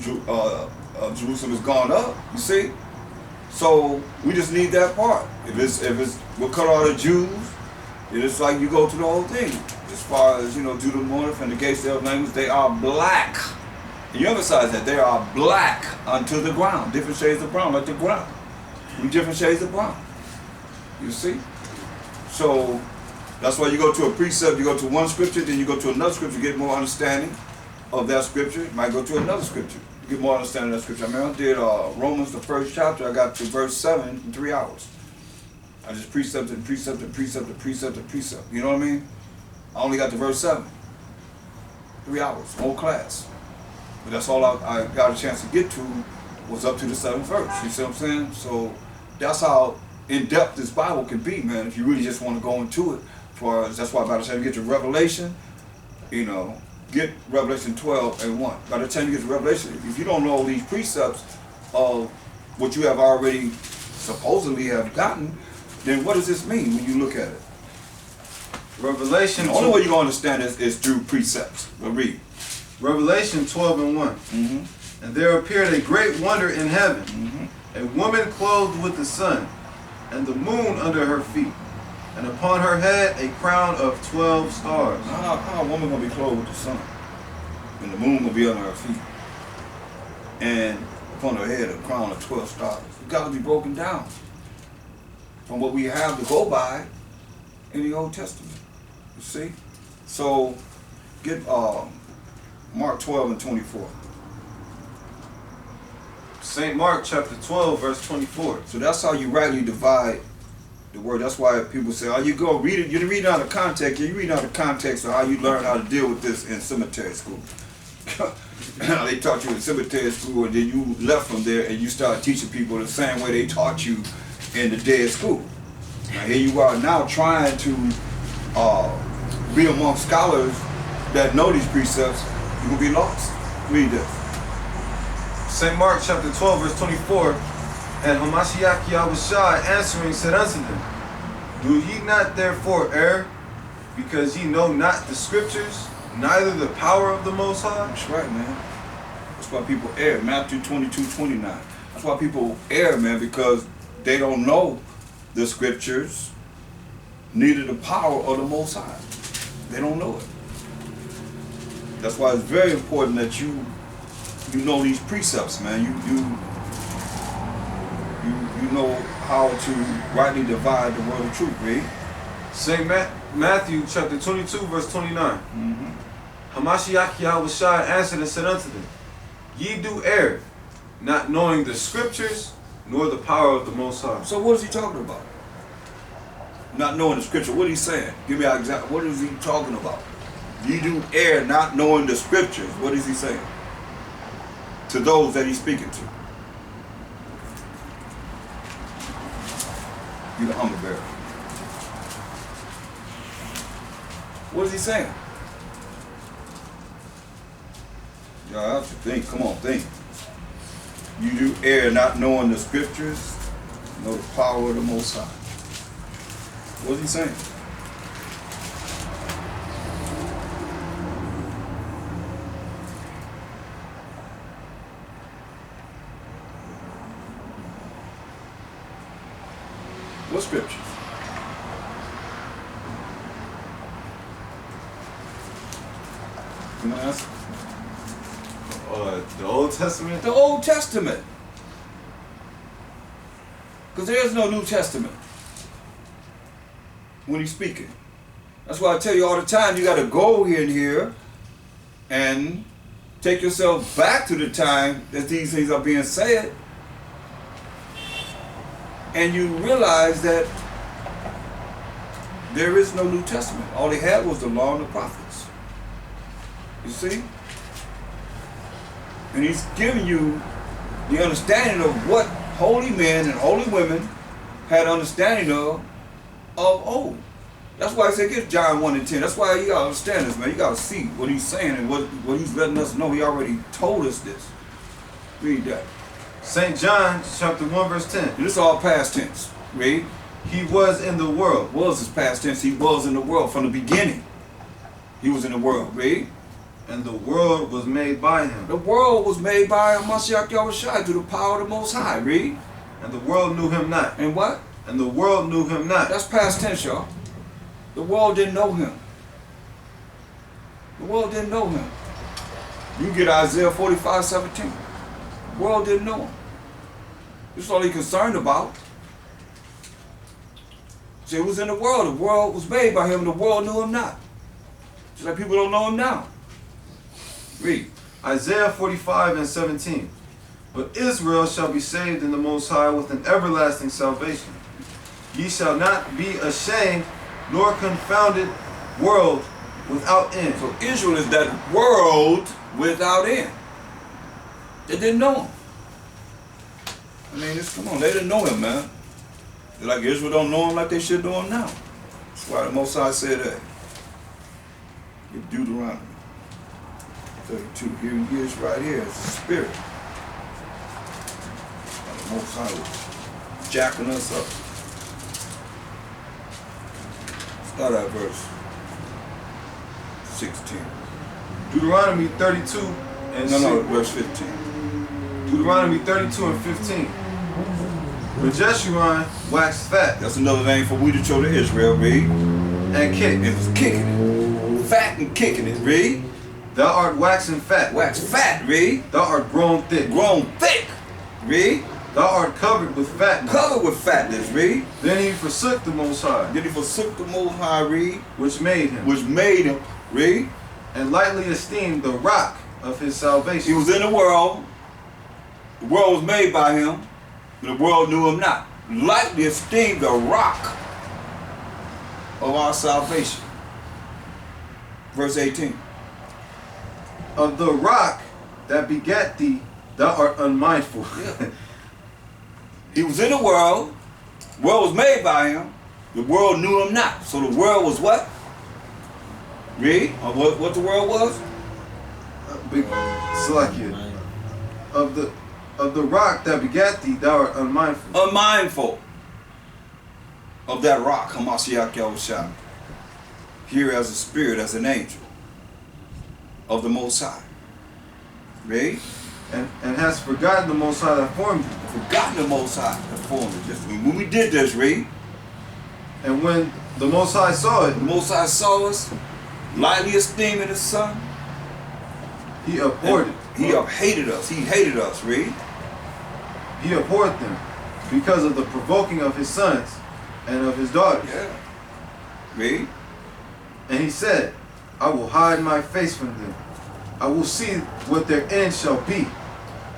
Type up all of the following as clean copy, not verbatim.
Jerusalem has gone up. You see, so we just need that part. If it's we'll cut all the Jews. It's like you go through the whole thing. As far as Deuteronomy and the gates of language, they are black. And you emphasize that they are black unto the ground, different shades of brown, like the ground. Different shades of brown. You see, so that's why you go to a precept. You go to one scripture, then you go to another scripture, get more understanding of that scripture. You might go to another scripture, get more understanding of that scripture. I mean, I did Romans, the first chapter. I got to verse 7 in 3 hours. I just precept and precept and precept and precept and precept. You know what I mean? I only got to verse 7. 3 hours, whole class. But that's all I got a chance to get to was up to the 7th verse. You see what I'm saying? So that's how in-depth this Bible can be, man, if you really just want to go into it. That's why by the time you get to Revelation, get Revelation 12 and 1. By the time you get to Revelation, if you don't know these precepts of what you have already supposedly have gotten, then what does this mean when you look at it? Revelation. The only way you're going to understand this is through precepts. We'll read. Revelation 12 and 1. Mm-hmm. And there appeared a great wonder in heaven, Mm-hmm. a woman clothed with the sun, and the moon under her feet, and upon her head a crown of 12 stars. How a woman going to be clothed with the sun? And the moon will be under her feet. And upon her head a crown of 12 stars. It's got to be broken down from what we have to go by in the Old Testament. You see? So get Mark 12 and 24. St. Mark chapter 12 verse 24. So that's how you rightly divide the word. That's why people say, oh, you go read it, you read it out of context. You read it out of context of how you learn how to deal with this in cemetery school. They taught you in cemetery school, and then you left from there and you started teaching people the same way they taught you in the dead school. Now here you are now trying to be among scholars that know these precepts. You will be lost. Read this. St. Mark chapter 12 verse 24. And Hamashiach Yahushua answering said unto them, Do ye not therefore err, because ye know not the scriptures, neither the power of the Most High? That's right, man. That's why people err. Matthew 22:29. That's why people err, man, because they don't know the scriptures, neither the power of the Most High. They don't know it. That's why it's very important that you know these precepts, man. You know how to rightly divide the word of truth, read. St. Matthew chapter 22 verse 29. Hamashiach Yahushua answered and said unto them, Ye do err, not knowing the scriptures, nor the power of the Most High. So what is he talking about? Not knowing the scripture. What is he saying? Give me an example. What is he talking about? You do err not knowing the scriptures. What is he saying? To those that he's speaking to. You the humble bearer. What is he saying? Y'all have to think. Come on, think. You do err not knowing the scriptures, nor the power of the Most High. What is he saying? What scriptures? Can I ask? The Old Testament? The Old Testament. Because there is no New Testament when he's speaking. That's why I tell you all the time, you got to go in here and take yourself back to the time that these things are being said, and you realize that there is no New Testament. All they had was the law and the prophets. You see? And he's giving you the understanding of what holy men and holy women had understanding of old. That's why I say get John 1 and 10. That's why you gotta understand this, man. You gotta see what he's saying and what he's letting us know. He already told us this. Read that. St. John chapter 1 verse 10. And this is all past tense. Read. He was in the world. Was is past tense. He was in the world from the beginning. He was in the world. Read. And the world was made by him. The world was made by Mashiach Yahushua through the power of the Most High. Read. And the world knew him not. And what? And the world knew him not. That's past tense, y'all. The world didn't know him. The world didn't know him. You get Isaiah 45:17. The world didn't know him. This is all he's concerned about. See, it was in the world. The world was made by him, and the world knew him not. Just like people don't know him now. Read. Isaiah 45:17. But Israel shall be saved in the Most High with an everlasting salvation. Ye shall not be ashamed, nor confounded world without end. So Israel is that world without end. They didn't know him. I mean, come on, they didn't know him, man. They're like Israel don't know him like they should know him now. That's why the Most High said that. In Deuteronomy 32, here he is right here. It's the Spirit. And the Most High was jacking us up. Start at verse 16. Deuteronomy 32 and No, verse 15. Deuteronomy 32 and 15. But Jeshurun waxed fat That's another name for we the children of Israel, read. and kicked. It was kicking it. Fat and kicking it, read. Thou art waxen fat. Wax fat, read. Thou art grown thick. Grown thick, read. Thou art covered with fatness. Covered with fatness, read. Then he forsook the Most High, Then he forsook the Most High, read. which made him, Which made him, read. and lightly esteemed the rock of his He salvation. was in the world. The world was made by him. And the world knew him not. Lightly esteemed the rock of our salvation. Verse 18. Of the rock that begat thee, thou art unmindful. Yeah. He was in the world. The world was made by him. The world knew him not. So the world was what? Read. What the world was? Salakia. Of the rock that begat thee, thou art unmindful. Unmindful of that rock, Hamashiach Yahushua. Here as a spirit, as an angel of the Most High. Read. And hast forgotten the Most High that formed thee. Forgotten the Most High that formed it. Just when we did this, read. And when the Most High saw it, The Most High saw us, lightly esteeming his son. he abhorred it. He hated us. He hated us, read. He abhorred them because of the provoking of his sons and of his daughters. Yeah. Read. And he said, I will hide my face from them. I will see what their end shall be.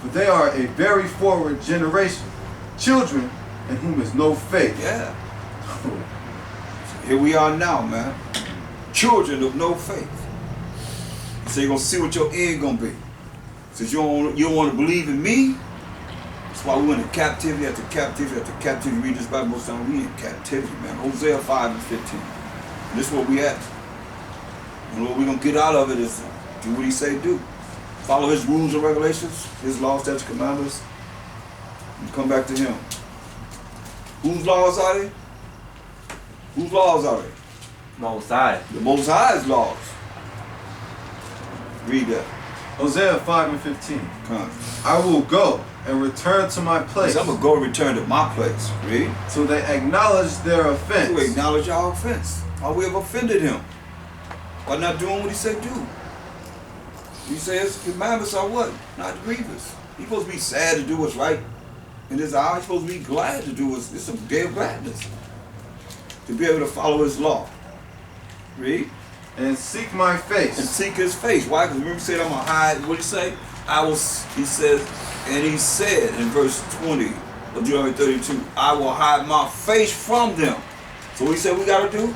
For they are a very forward generation, children in whom is no faith. Yeah. Here we are now, man. Children of no faith. So you're going to see what your end going to be. Since you don't want to believe in me, that's why we went in captivity after captivity after captivity. Read this Bible most time. We in captivity, man. Hosea 5 and 15. And this is where we at. And what we're going to get out of it is do what he say do. Follow his rules and regulations, his laws, statutes, commandments, and come back to him. Whose laws are they? Whose laws are they? Most High. The Most High's laws. Read that. Hosea 5 and 15. Come. I will go and return to my place. I'm going to go return to my place. Read. So they acknowledge their offense. To acknowledge our offense. How we have offended him. By not doing what he said do. He says commandments are what? Not grievous. He's supposed to be sad to do what's right in his eyes. He's supposed to be glad to do what's, it's a day of gladness. To be able to follow his law. Read. And seek my face. And seek his face. Why? Because remember he said I'm going to hide. What did he say? He said, and he said in verse 20 of Deuteronomy 32, I will hide my face from them. So what he said we got to do?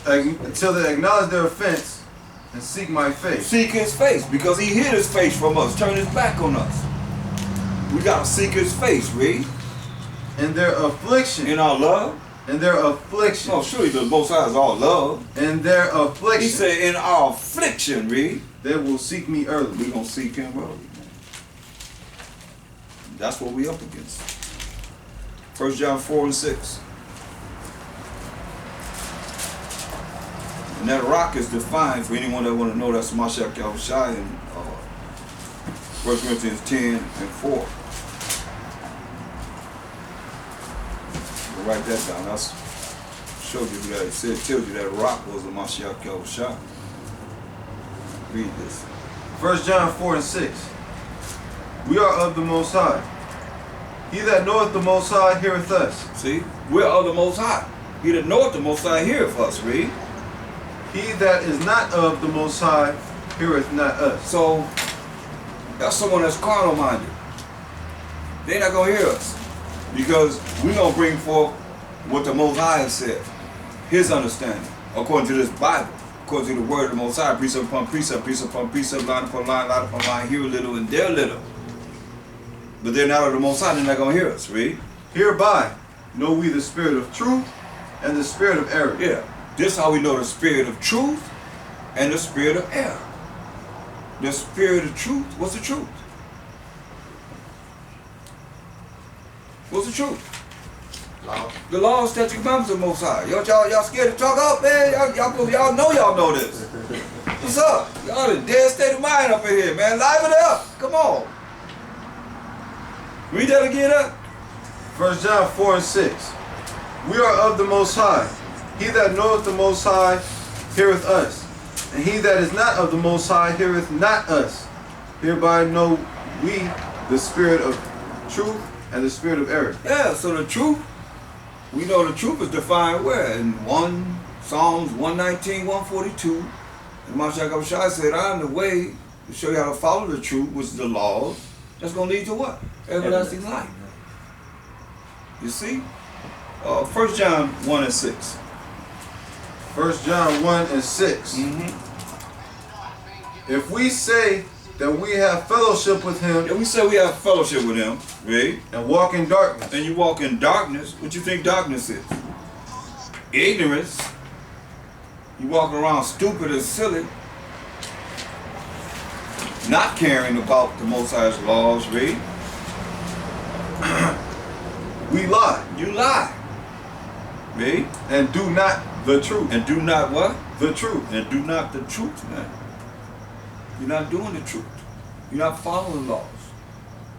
Until they acknowledge their offense and seek my face. Seek his face, because he hid his face from us, turned his back on us. We got to seek his face, read. In their affliction. In our love. In their affliction. No, surely the Most High is all love. In their affliction. He said, in our affliction, read. They will seek me early. We're going to seek him early. That's what we up against. 1 John 4 and 6. And that rock is defined for anyone that want to know. That's Mashiach Yahushua in 1 Corinthians 10 and 4. Write that down. I'll show you that. It said, tells you that rock was the Mashiach Yahushua. Read this. 1 John 4 and 6. We are of the Most High. He that knoweth the Most High heareth us. See? We're of the Most High. He that knoweth the Most High heareth us. Read. He that is not of the Most High heareth not us. So, that's someone that's carnal minded. They're not going to hear us. Because we're going to bring forth what the Most High has said. His understanding. According to this Bible. According to the word of the Most High. Precept upon precept, precept upon precept, line upon line, line upon line. Here a little and there a little. But they're not of the Most High. They're not going to hear us. Read. Hereby know we the spirit of truth and the spirit of error. Yeah. This is how we know the spirit of truth and the spirit of error. The spirit of truth. What's the truth? What's the truth? Law. The law, statutes, commandments of the Most High. Y'all scared to talk up, man? Y'all know this. What's up? Y'all in dead state of mind up in here, man. Liven it up. Come on. Read that again up. 1 John 4 and 6. We are of the Most High. He that knoweth the Most High heareth us. And he that is not of the Most High heareth not us. Hereby know we the spirit of truth and the spirit of error. Yeah, so the truth, we know the truth is defined where? In Psalms 119, 142. And Mashiach Yahushua said, I am the way to show you how to follow the truth, which is the laws. That's going to lead to what? Everlasting life. You see? 1 John 1 and 6. 1 John 1 and 6. If we say that we have fellowship with him, Yeah, we say we have fellowship with him, right? and walk in darkness, And you walk in darkness, what you think darkness is? Ignorance. You walking around stupid and silly, not caring about the Most High's laws, right? we lie You lie, right? and do not the truth. And do not what? The truth. And do not the truth, man. You're not doing the truth. You're not following laws.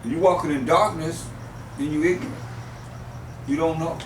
If you're walking in darkness, then you're ignorant. You don't know.